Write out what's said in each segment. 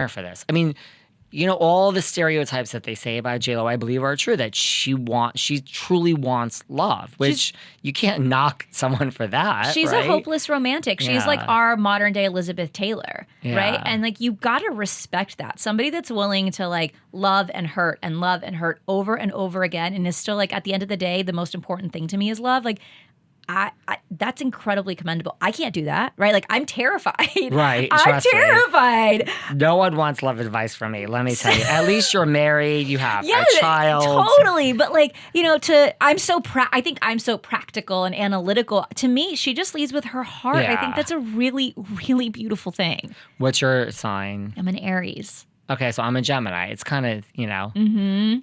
for this. I mean, you know, all the stereotypes that they say about J-Lo, I believe are true, that she truly wants love, which you can't knock someone for that. She's right? a hopeless romantic. She's like our modern day Elizabeth Taylor, right? And like, you got to respect that. Somebody that's willing to like love and hurt over and over again, and is still like, at the end of the day, the most important thing to me is love. Like, that's incredibly commendable. I can't do that, right? Like, I'm terrified. Right. I'm terrified. No one wants love advice from me, let me tell you. At least you're married, you have a child. Totally. But like, you know, I think I'm so practical and analytical. To me, she just leads with her heart. Yeah. I think that's a really, really beautiful thing. What's your sign? I'm an Aries. Okay, so I'm a Gemini. It's kind of, you know,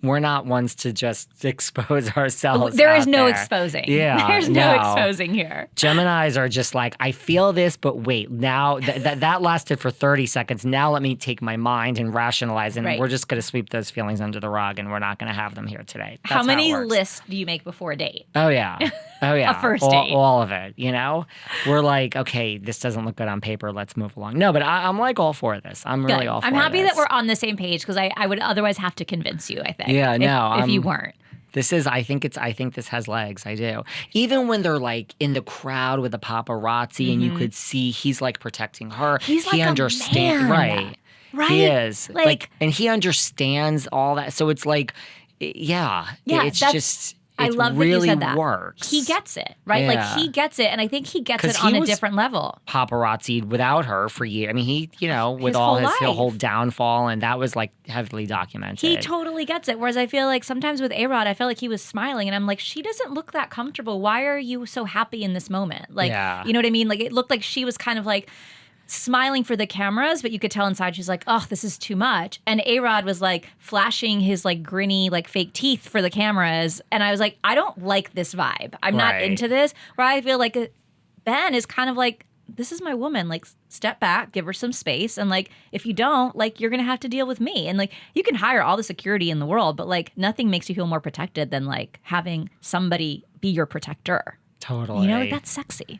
we're not ones to just expose ourselves. There is no exposing. Yeah, There's no exposing here. Geminis are just like, I feel this, but wait, now that lasted for 30 seconds. Now let me take my mind and rationalize, and we're just going to sweep those feelings under the rug, and we're not going to have them here today. That's how many lists do you make before a date? Oh, yeah. Oh, yeah. A first date. All of it, you know? We're like, okay, this doesn't look good on paper. Let's move along. No, but I'm like all for this. I'm really all for this. I'm happy that we're on the same page, because I would otherwise have to convince you, I think. Yeah, if you weren't. I think this has legs. I do. Even when they're like in the crowd with the paparazzi and you could see he's like protecting her. He's like a man. Right. He is. Like, and he understands all that. So it's like, it's just... I love really that you said that. Works. He gets it, right? Yeah. Like, he gets it, and I think he gets it on a different level. Paparazzi'd without her for years. I mean, he, you know, with all his whole downfall, and that was like heavily documented. He totally gets it. Whereas I feel like sometimes with A-Rod, I felt like he was smiling, and I'm like, she doesn't look that comfortable. Why are you so happy in this moment? Like, you know what I mean? Like, it looked like she was kind of like smiling for the cameras, but you could tell inside she's like, oh, this is too much. And A-Rod was like flashing his like grinny like fake teeth for the cameras, and I was like, I don't like this vibe. I'm not into this. Where I feel like Ben is kind of like, this is my woman, like, step back, give her some space, and like, if you don't, like, you're gonna have to deal with me. And like, you can hire all the security in the world, but like, nothing makes you feel more protected than like having somebody be your protector. Totally. You know, like, that's sexy.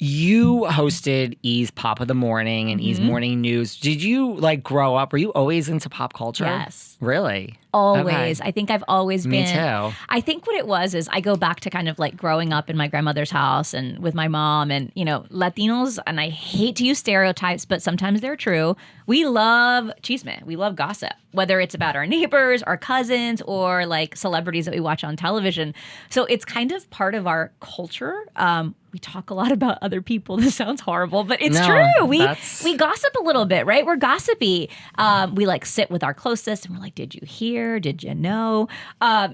You hosted E's Pop of the Morning and E's Morning News. Did you like grow up? Were you always into pop culture? Yes. Really? Always. Okay. I think I've always been. Me too. I think what it was is I go back to kind of like growing up in my grandmother's house and with my mom, and, you know, Latinos, and I hate to use stereotypes, but sometimes they're true. We love chisme. We love gossip, whether it's about our neighbors, our cousins, or like celebrities that we watch on television. So it's kind of part of our culture. We talk a lot about other people. This sounds horrible, but it's true. We gossip a little bit, right? We're gossipy. We like sit with our closest and we're like, did you hear? Did you know?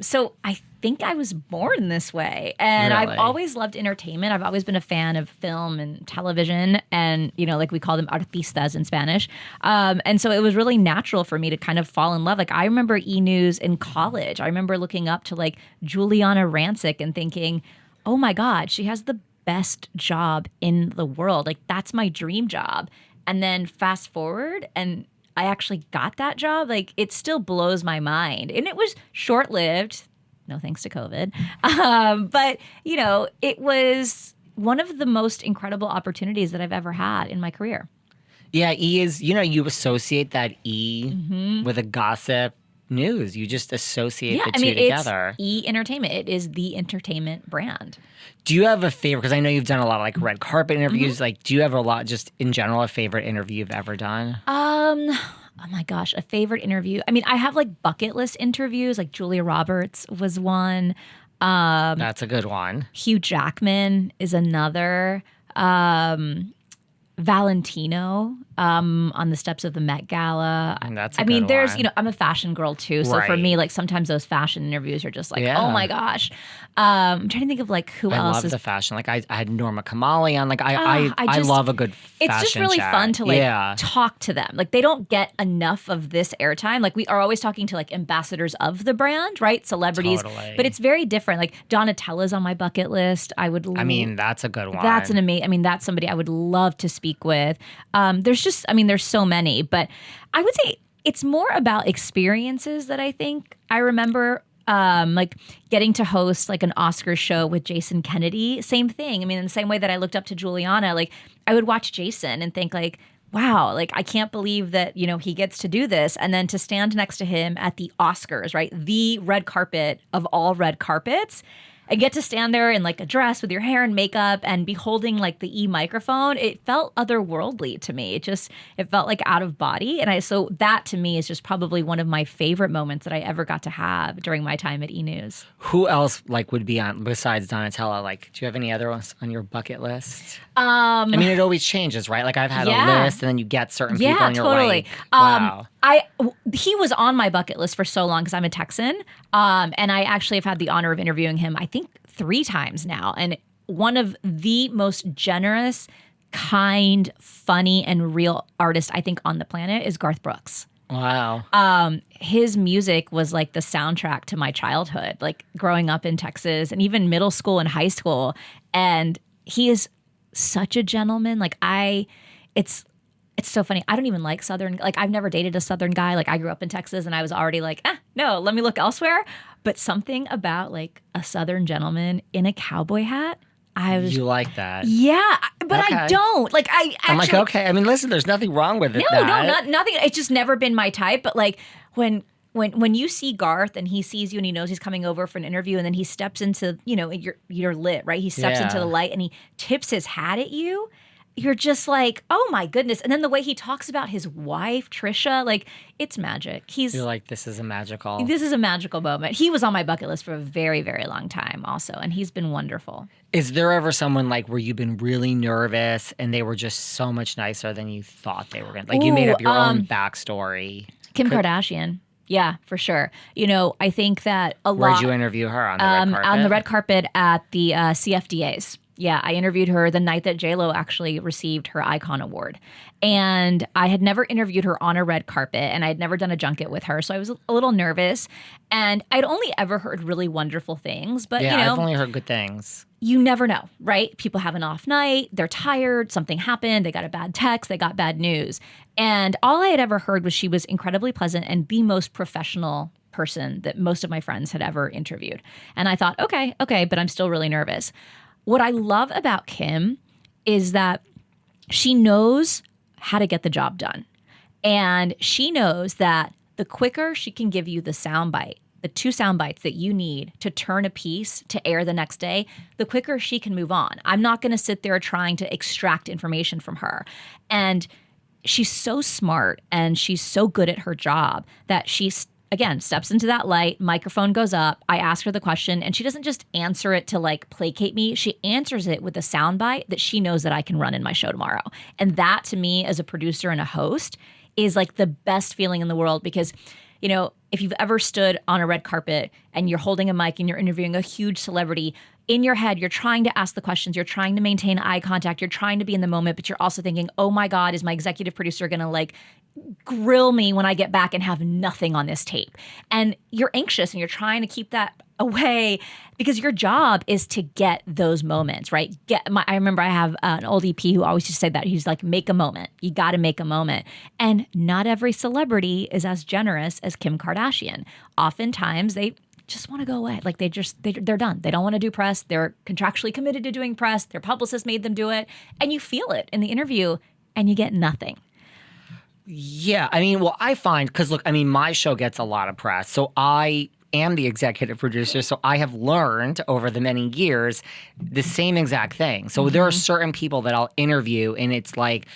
So I think I was born this way. And really? I've always loved entertainment. I've always been a fan of film and television, and, you know, like we call them artistas in Spanish. And so it was really natural for me to kind of fall in love. Like, I remember E! News in college. I remember looking up to like Juliana Rancic and thinking, oh my God, she has the best job in the world. Like, that's my dream job. And then fast forward, and I actually got that job. Like, it still blows my mind. And it was short-lived. No thanks to COVID. But, you know, it was one of the most incredible opportunities that I've ever had in my career. Yeah, E is, you know, you associate that E with a gossip news. You just associate the two together. It's E! Entertainment. It is the entertainment brand. Do you have a favorite? Because I know you've done a lot of like red carpet interviews. Like, do you have a lot, just in general, a favorite interview you've ever done? Oh my gosh, a favorite interview. I mean, I have like bucket list interviews. Like Julia Roberts was one. That's a good one. Hugh Jackman is another. Valentino on the steps of the Met Gala. And that's a good there's, one. you know, I'm a fashion girl too. So for me, like, sometimes those fashion interviews are just like, oh my gosh. I'm trying to think of like who else I love the fashion. Like, I had Norma Kamali on. Like, I love a good fashion It's just really chat. fun to like talk to them. Like, they don't get enough of this airtime. Like, we are always talking to like ambassadors of the brand, right? Celebrities. Totally. But it's very different. Like, Donatella's on my bucket list. I mean, that's a good one. That's an amazing. I mean, that's somebody I would love to speak with. There's so many, but I would say it's more about experiences that I think I remember, like getting to host like an Oscar show with Jason Kennedy. Same thing. I mean, in the same way that I looked up to Juliana, like I would watch Jason and think like, wow, like I can't believe that, he gets to do this. And then to stand next to him at the Oscars, right? The red carpet of all red carpets. And get to stand there in like a dress with your hair and makeup and be holding like the microphone. It felt otherworldly to me. It felt like out of body. And so that to me is just probably one of my favorite moments that I ever got to have during my time at E! News. Who else like would be on besides Donatella? Like, do you have any other ones on your bucket list? I mean, it always changes, right? Like I've had a list, and then you get certain people, and you're like, wow. He was on my bucket list for so long because I'm a Texan, and I actually have had the honor of interviewing him, I think 3 times now. And one of the most generous, kind, funny, and real artists I think on the planet is Garth Brooks. Wow. His music was like the soundtrack to my childhood, like growing up in Texas and even middle school and high school. And he is such a gentleman. Like it's so funny. I don't even like Southern. Like I've never dated a Southern guy. Like I grew up in Texas and I was already like, no, let me look elsewhere. But something about like a Southern gentleman in a cowboy hat. You like that? Yeah, but okay. I don't. Like I'm like, okay. I mean, listen, there's nothing wrong with it. No, nothing. It's just never been my type. But like when you see Garth and he sees you and he knows he's coming over for an interview and then he steps into, you're lit, right? He steps into the light and he tips his hat at you. You're just like, oh my goodness. And then the way he talks about his wife, Trisha, like it's magic. You're like, this is a magical moment. He was on my bucket list for a very, very long time also. And he's been wonderful. Is there ever someone like where you've been really nervous and they were just so much nicer than you thought they were going to? Like you made up your own backstory. Kim Kardashian. Yeah, for sure. I think that a lot. Where'd you interview her? On the red carpet? On the red carpet at the CFDAs. Yeah, I interviewed her the night that J-Lo actually received her Icon Award. And I had never interviewed her on a red carpet, and I had never done a junket with her, so I was a little nervous. And I'd only ever heard really wonderful things, but I've only heard good things. You never know, right? People have an off night, they're tired, something happened, they got a bad text, they got bad news. And all I had ever heard was she was incredibly pleasant and the most professional person that most of my friends had ever interviewed. And I thought, okay, but I'm still really nervous. What I love about Kim is that she knows how to get the job done. And she knows that the quicker she can give you the soundbite, the 2 sound bites that you need to turn a piece to air the next day, the quicker she can move on. I'm not going to sit there trying to extract information from her. And she's so smart and she's so good at her job that she's again, steps into that light, microphone goes up, I ask her the question, and she doesn't just answer it to like placate me. She answers it with a soundbite that she knows that I can run in my show tomorrow. And that to me as a producer and a host is like the best feeling in the world because, if you've ever stood on a red carpet and you're holding a mic and you're interviewing a huge celebrity, in your head, you're trying to ask the questions, you're trying to maintain eye contact, you're trying to be in the moment, but you're also thinking, oh my God, is my executive producer going to like grill me when I get back and have nothing on this tape? And you're anxious and you're trying to keep that away because your job is to get those moments, right? I remember I have an old EP who always just said that. He's like, make a moment. You got to make a moment. And not every celebrity is as generous as Kim Kardashian. Oftentimes they just want to go away. Like they're done. They don't want to do press. They're contractually committed to doing press. Their publicist made them do it. And you feel it in the interview and you get nothing. Yeah. I mean, well, I find, because look, I mean, my show gets a lot of press. So I am the executive producer. So I have learned over the many years the same exact thing. So there are certain people that I'll interview and it's like,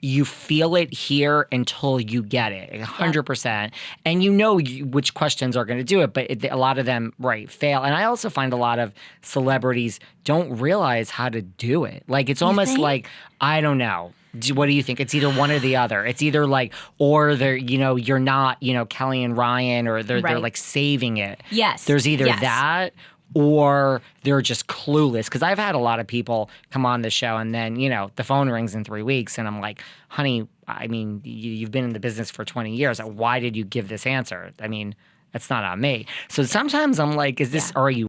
you feel it here until you get it, 100%. And you know which questions are going to do it, but a lot of them, fail. And I also find a lot of celebrities don't realize how to do it. Like, it's almost like, I don't know. What do you think? It's either one or the other. It's either like, or they're, you're not, Kelly and Ryan, or they're like saving it. Yes. There's either that or they're just clueless. Because I've had a lot of people come on the show and then, the phone rings in 3 weeks and I'm like, honey, I mean, you've been in the business for 20 years. Why did you give this answer? I mean, that's not on me. So sometimes I'm like, are you